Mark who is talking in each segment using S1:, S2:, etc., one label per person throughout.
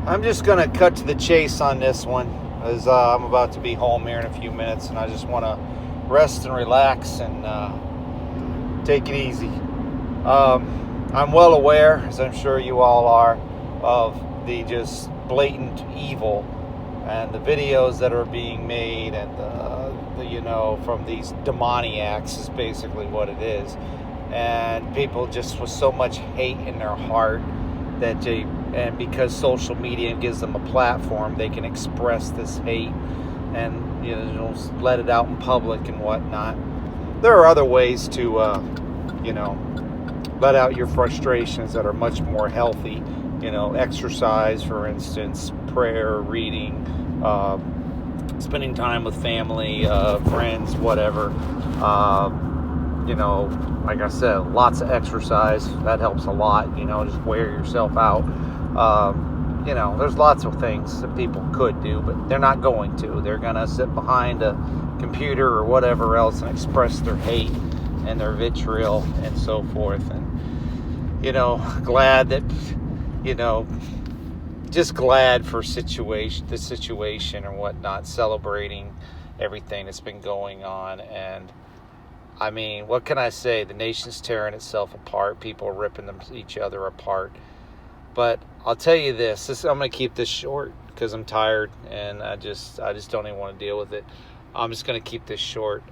S1: I'm just going to cut to the chase on this one, as I'm about to be home here in a few minutes, and I just want to rest and relax and take it easy. I'm well aware, as I'm sure you all are, of the just blatant evil and the videos that are being made, and from these demoniacs is basically what it is. And people just with so much hate in their heart and because social media gives them a platform, they can express this hate and let it out in public and whatnot. There are other ways to let out your frustrations that are much more healthy. Exercise, for instance, prayer, reading, spending time with family, friends, whatever. Like I said, lots of exercise. That helps a lot. Just wear yourself out. There's lots of things that people could do, but they're not going to. They're going to sit behind a computer or whatever else and express their hate and their vitriol and so forth. And, glad that, just glad for the situation or whatnot, celebrating everything that's been going on. And I mean, what can I say? The nation's tearing itself apart. People are ripping each other apart. But I'll tell you this. I'm going to keep this short because I'm tired and I just don't even want to deal with it. I'm just going to keep this short.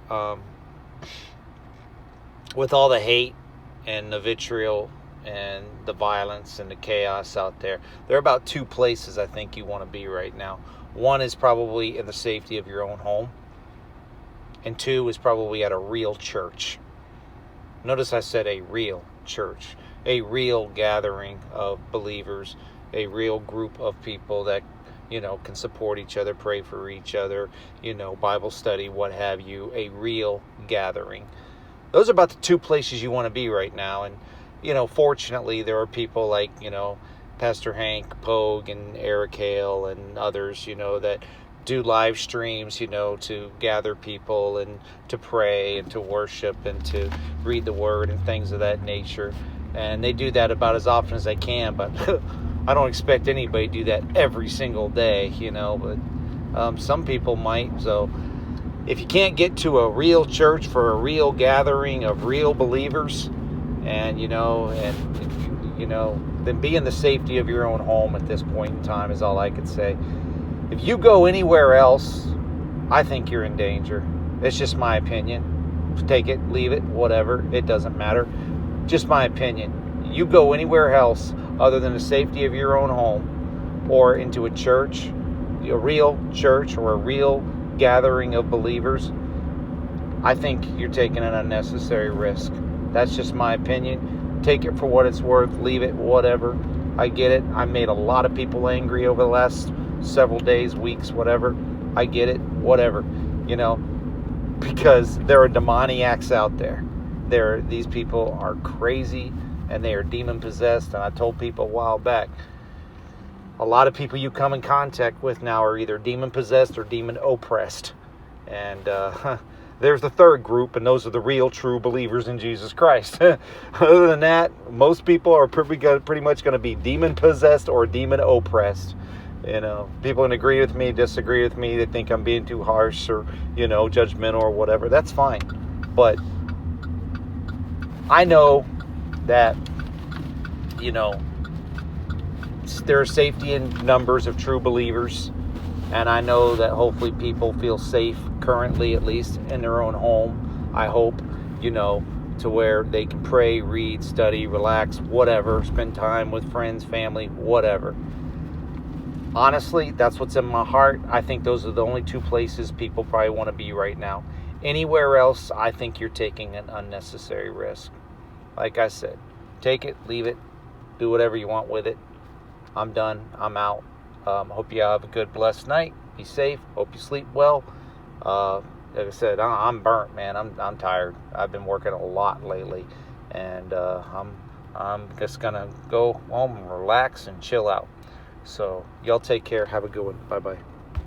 S1: With all the hate and the vitriol and the violence and the chaos out there are about two places I think you want to be right now. One is probably in the safety of your own home. And two is probably at a real church. Notice I said a real church. A real gathering of believers. A real group of people that, can support each other, pray for each other, Bible study, what have you. A real gathering. Those are about the two places you want to be right now. And, fortunately, there are people like, Pastor Hank Pogue and Eric Hale and others, that do live streams, to gather people and to pray and to worship and to read the word and things of that nature. And they do that about as often as they can, but I don't expect anybody to do that every single day, but some people might. So if you can't get to a real church for a real gathering of real believers and, then be in the safety of your own home at this point in time is all I could say. If you go anywhere else, I think you're in danger. It's just my opinion. Take it, leave it, whatever. It doesn't matter. Just my opinion. You go anywhere else other than the safety of your own home or into a church, a real church or a real gathering of believers, I think you're taking an unnecessary risk. That's just my opinion. Take it for what it's worth. Leave it, whatever. I get it. I made a lot of people angry over the last several days, weeks, whatever. I get it, whatever, because there are demoniacs out there. These people are crazy and they are demon possessed. And I told people a while back, a lot of people you come in contact with now are either demon possessed or demon oppressed. And there's the third group, and those are the real true believers in Jesus Christ. Other than that, most people are pretty much going to be demon possessed or demon oppressed. People can agree with me, disagree with me. They think I'm being too harsh or, judgmental or whatever. That's fine. But I know that, there is safety in numbers of true believers. And I know that hopefully people feel safe currently, at least in their own home. I hope, to where they can pray, read, study, relax, whatever, spend time with friends, family, whatever. Honestly, that's what's in my heart. I think those are the only two places people probably want to be right now. Anywhere else, I think you're taking an unnecessary risk. Like I said, take it, leave it, do whatever you want with it. I'm done. I'm out. Hope you have a good, blessed night. Be safe. Hope you sleep well. Like I said, I'm burnt, man. I'm tired. I've been working a lot lately, and I'm just gonna go home and relax and chill out. So y'all take care. Have a good one. Bye-bye.